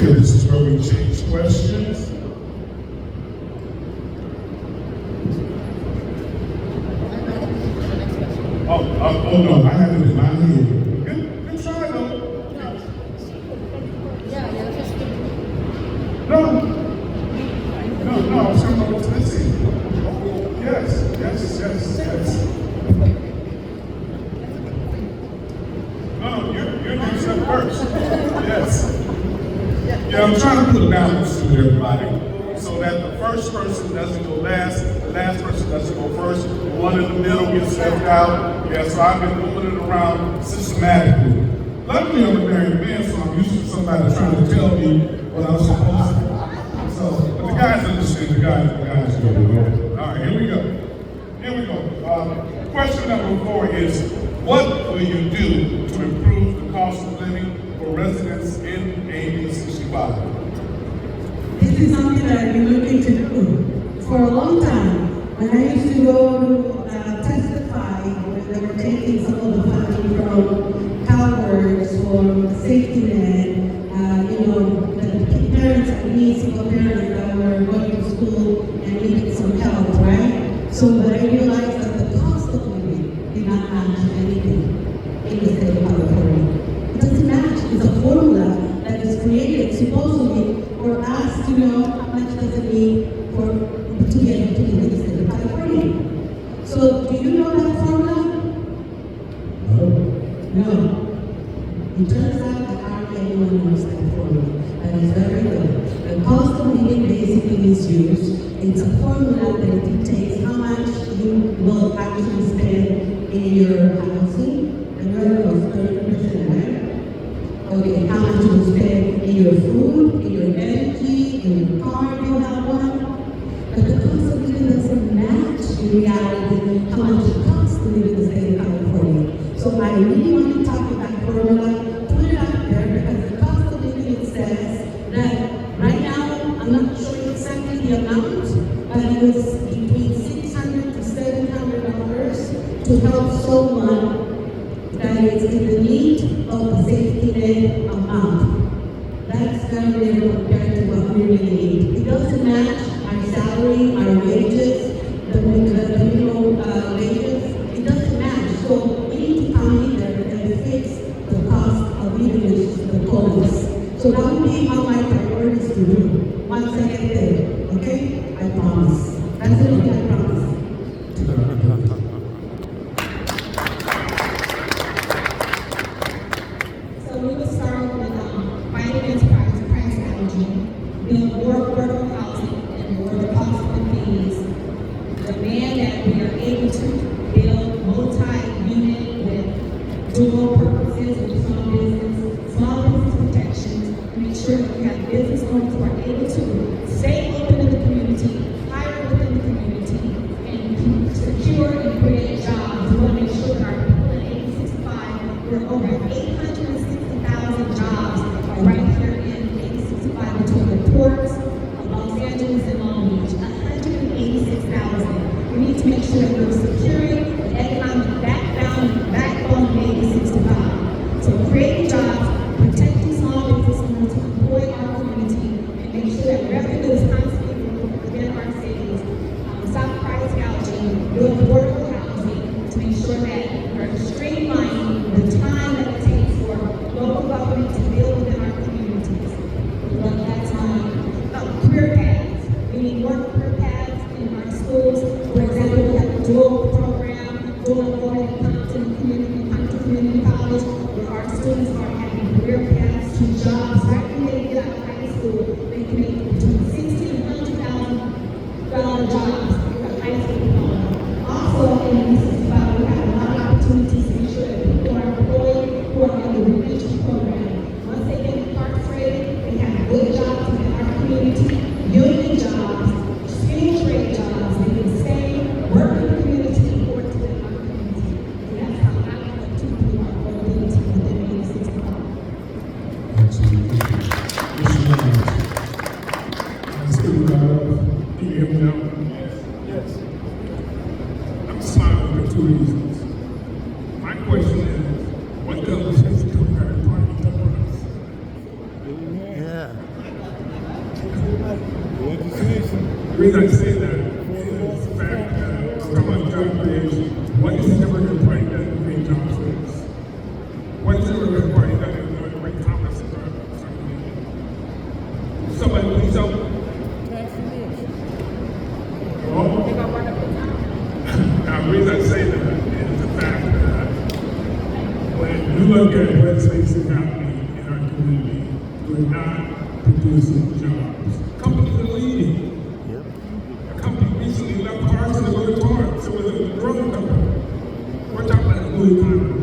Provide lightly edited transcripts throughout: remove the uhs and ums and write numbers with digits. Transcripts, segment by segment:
Okay, this is where we change questions. Oh no, I have it in my head. Good try though. No, I'm saying no, let's see. Yes. No, you're next up first. Yes. Yeah, I'm trying to put a balance to everybody so that the first person doesn't go last, the last person doesn't go first, the one in the middle gets left out. Yeah, so I've been moving it around systematically. Luckily, I'm a married man, so I'm used to somebody trying to tell me what I'm supposed to do. So, but the guys understand, the guys go. All right, here we go. Question number 4 is, what will you do to improve the cost of living for residents in AD-65? This is something that I've been looking to do for a long time. When I used to go to testify, when they were taking some of the funding from cowards for safety net, the parents that need single parents that were going to school and needed some help, right? So but I realized that the cost of living did not match anything in the state of California. It doesn't match. It's a formula that is created supposedly for us to know how much does it need to get to live in the state of California. So do you know that formula? No. It turns out that hardly anyone knows that formula. That is very good. The cost of living basically is used. It's a formula that dictates how much you will actually spend in your housing. And remember, it was 30%, right? Okay, how much you will spend in your food, in your energy, in your car if you have one. But the cost of living doesn't match in reality how much it costs to live in the state of California. So I really want to talk about formula, put it out there, because the cost of living, it says that right now, I'm not sure exactly the amount, but it was between $600 to $700 to help someone that is in the need of the safety net amount. That's very little compared to what we really need. It doesn't match our salary, our wages, the minimum wages. It doesn't match. So we need to come in there and fix the cost of living the costs. So that would be how my priorities to do once I get there. Okay? I promise. That's the only I promise. So we will start with fighting against price gouging, build more affordable housing, and lower the cost of things. Demand that we are able to build multi-unit with dual purposes with small business protections, make sure that we have business owners who are able to stay open in the community, hire within the community, and secure and create jobs. We want to make sure that our people in AD-65, we're over 860,000 jobs are right here in AD-65 between the ports of Los Angeles and Long Beach. 186,000. We need to make sure that we're securing the economic backbone of AD-65. So creating jobs, protecting small business owners who employ our community, and make sure that revenue is constantly within our cities. Stop price gouging, build affordable housing to make sure that we're streamlining the time that it takes for local government to build within our communities. We love that time. Career paths. We need more career paths in our schools. For example, we have a dual program, dual enrollment in Compton Community College, where our students are having career paths to jobs right when they get out of high school. They can make between $60,000 and $100,000 jobs for high school diploma. Also, in AD-65, we have a lot of opportunities to make sure that people are employed who are in the retention program. Once they get incarcerated, they have good jobs in our community, union jobs, skilled trade jobs. They can stay, work in the community, and work within our community. So that's how I want to improve our affordability within AD-65. Absolutely. Let's give it up. Can you hear me now? Yes. I'm smiling for 2 reasons. My question is, what does this Democratic Party do for us? Yeah. reason I say that is the fact that talking about job creation, what is the Democratic Party done to create jobs for us? What is the Democratic Party done to bring commerce to our community? Somebody please help me. Now, the reason I say that is the fact that when you look at what's facing happening in our community, we're not producing jobs. Companies are leaving. A company recently left cars to go to Torrance. It was a drone company. We're talking about a new economy.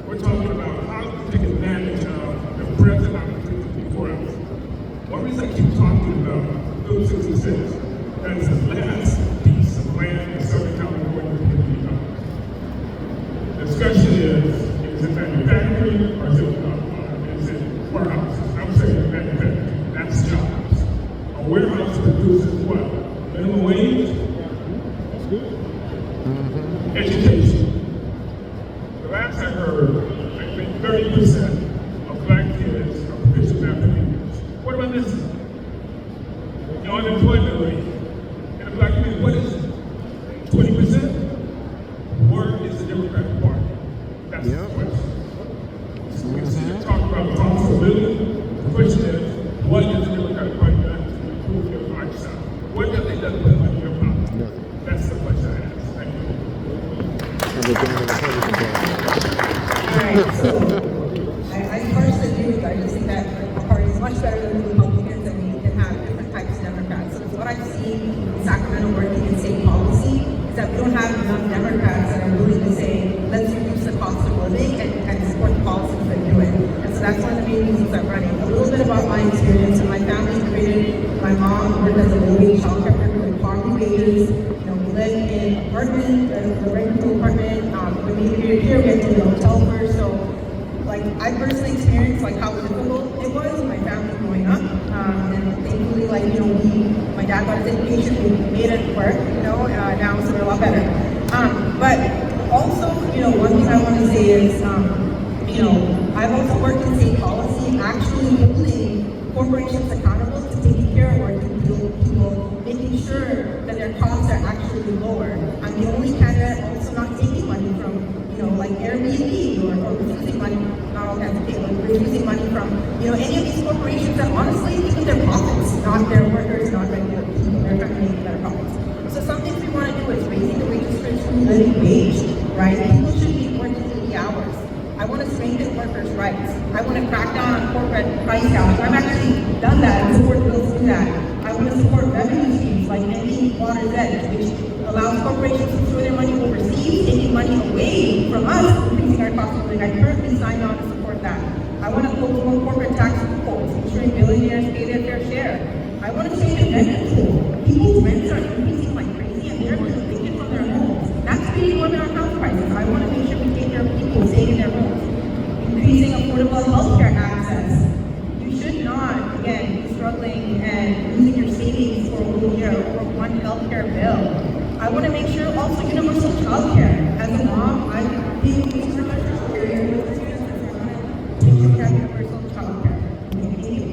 We're talking about how to take advantage of the present opportunity before us. One reason I keep talking about Bill 66, that is the last piece of land in Southern California community development. The discussion is it manufacturing or is it warehouses? I would say manufacturing. That's jobs. A warehouse produces what? Minimum wage? That's good. Education. The last I heard, I think 30% of black kids are proficient in English. What about this? The unemployment rate in the black community, what is it? 20%? Where is the Democratic Party? That's the question. So we continue to talk about cost of living. The question is, what is the Democratic Party done to improve your lifestyle? What have they done to put money in your pocket? That's the question I ask. Thank you. All right, so I partially agree with you. I just think that our party is much better than the Republicans, and we can have different types of Democrats. So what I've seen in Sacramento working in state policy is that we don't have enough Democrats that are willing to say, let's reduce the cost of living and support the policies that do it. And so that's one of the main reasons I'm running. A little bit about my experience. So my family created, my mom worked as a low-wage child care worker with poverty wages. You know, we lived in an apartment, a rental apartment. When we immigrated here, we had to do a hotel first. So, like, I personally experienced like how difficult it was in my family growing up. And thankfully, like, you know, my dad got his education, we made it work, you know, now so we're a lot better. But also, you know, one thing I want to say is, you know, I've also worked in state policy, actually holding corporations accountable to taking care of working people, making sure that their costs are actually lower. I'm the only candidate also not taking money from, you know, like Airbnb or refusing money, not all kinds of people, refusing money from, you know, any of these corporations that honestly think of their profits, not their workers, not regular people. They're trying to make better profits. So some things we want to do is raising the wages for true living wage, right? People should be working 80 hours. I want to strengthen workers' rights. I want to crack down on corporate price gouging. I've actually done that and support bills to do that. I want to support revenue streams like ending water's edge, which allows corporations to store their money overseas, taking money away from us, increasing our cost of living. I currently signed on to support that. I want to close more corporate tax loopholes, ensuring billionaires pay their fair share. I want to change the rent control. People's rents are increasing like crazy and they're being evicted from their homes. That's creating more than our house prices. I want to make sure we take care of people staying in their homes. Increasing affordable healthcare access. You should not, again, be struggling and losing your savings for a year for one healthcare bill. I want to make sure also universal childcare. As a mom, I've been using universal childcare. I want to take care of universal childcare. Thank you.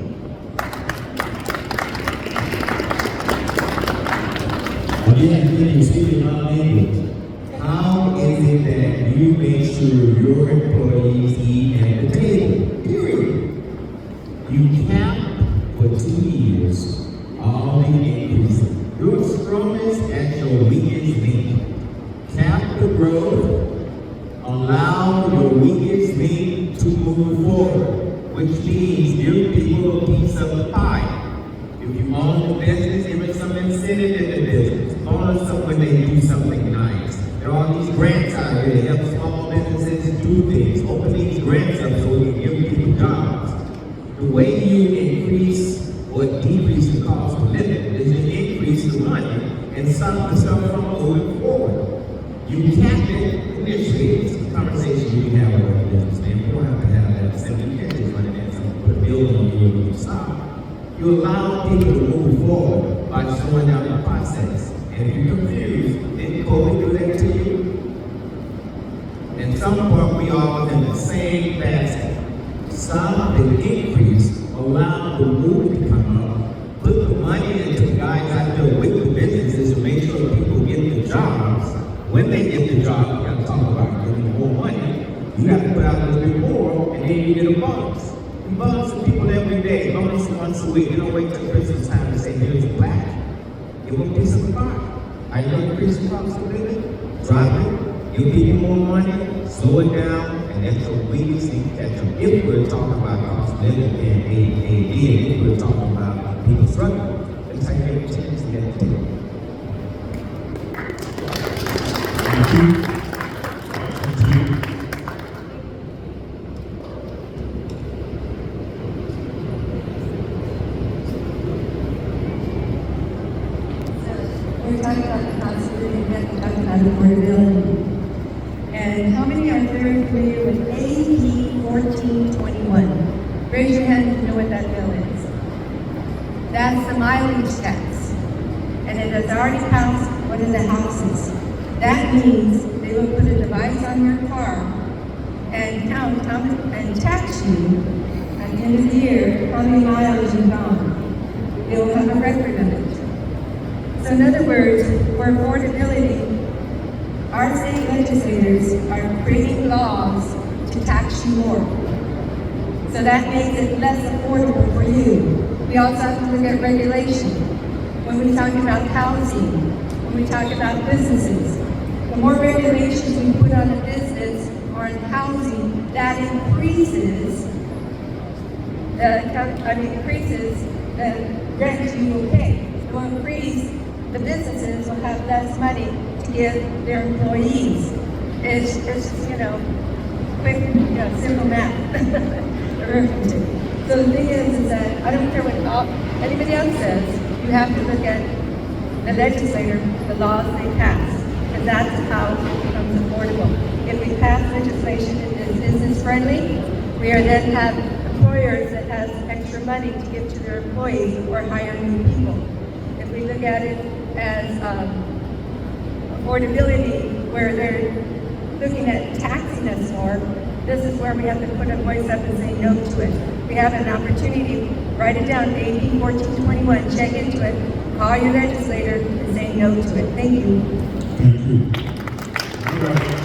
Again, when you speak about language, how is it that you make sure your employees eat at the table? Period. You cap for 2 years all the increases. Your strongest at your weakest link. Cap the growth, allow your weakest link to move forward, which means give people a piece of the pie. If you own the business, give them some incentive in the business. Bonus them when they do something nice. There are all these grants out here to help small businesses do things. Open these grants up so we can give people jobs. The way you increase or decrease the cost of living is to increase the money and stop the stuff from moving forward. You cap it initially. It's a conversation you can have with a businessman. You don't have to have that simple. You can't just run it in and put a bill on you and you stop. You allow people to move forward by slowing down the process. And if you're confused, then COVID do that to you. And some point we all in the same basket. Stop the increase, allow the movement to come up, put the money into the guys out there with the business get a bonus. We bonus the people every day, bonus them once a week. You don't wait till Christmas time and say, here's a plaque. Give them a piece of the pie. Are you going to increase the cost of living? Drop it. Give people more money. Slow it down. And that's the biggest thing that if we're talking about cost of living and AD, if we're talking about people struggling, that's how you make a change to that table. Thank you. Thank you. We're talking about the cost of living, we're talking about affordability. And how many are very familiar with AD 1421? Raise your hand if you know what that bill is. That's the mileage tax. And it has already passed one of the houses. That means they will put a device on your car and count and tax you at the end of the year how many miles you've gone. They will have a record of it. So in other words, for affordability, our state legislators are creating laws to tax you more. So that makes it less affordable for you. We also have to look at regulation. When we talk about housing, when we talk about businesses, the more regulations we put on a business or in housing, that increases the rent you will pay. It will increase, the businesses will have less money to give their employees. It's quick, simple math, arithmetic. So the thing is that I don't care what anybody else says, you have to look at the legislator, the laws they pass, and that's how it becomes affordable. If we pass legislation that is business friendly, we are then have employers that has extra money to give to their employees or hire new people. If we look at it as affordability, where they're looking at taxing us more, this is where we have to put a voice up and say no to it. We have an opportunity, write it down, AD 1421, check into it, call your legislator and say no to it. Thank you. Thank you. All right.